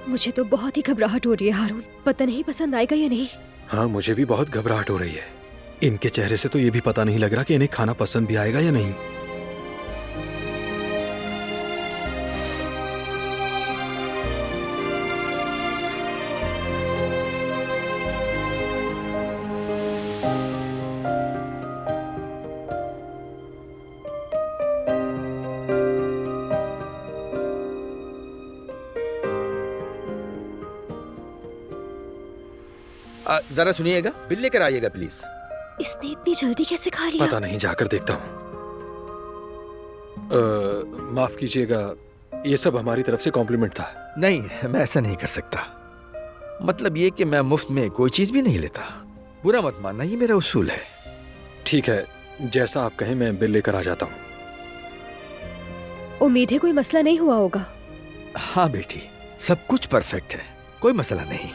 मुझे तो बहुत ही घबराहट हो रही है हारून। पता नहीं पसंद आएगा या नहीं। हाँ, मुझे भी बहुत घबराहट हो रही है। इनके चेहरे से तो ये भी पता नहीं लग रहा कि इन्हें खाना पसंद भी आएगा या नहीं। जरा सुनिएगा, बिल लेकर आइएगा प्लीज। इसने इतनी जल्दी कैसे खा लिया? पता नहीं, जाकर देखता हूँ। माफ कीजिएगा, ये सब हमारी तरफ से कॉम्प्लीमेंट था। नहीं, मैं ऐसा नहीं कर सकता। मतलब ये कि मैं मुफ्त में कोई चीज भी नहीं लेता। बुरा मत मानना, ये मेरा उसूल है। ठीक है, जैसा आप कहें, मैं बिल लेकर आ जाता हूँ। उम्मीद है कोई मसला नहीं हुआ होगा। हाँ बेटी, सब कुछ परफेक्ट है, कोई मसला नहीं।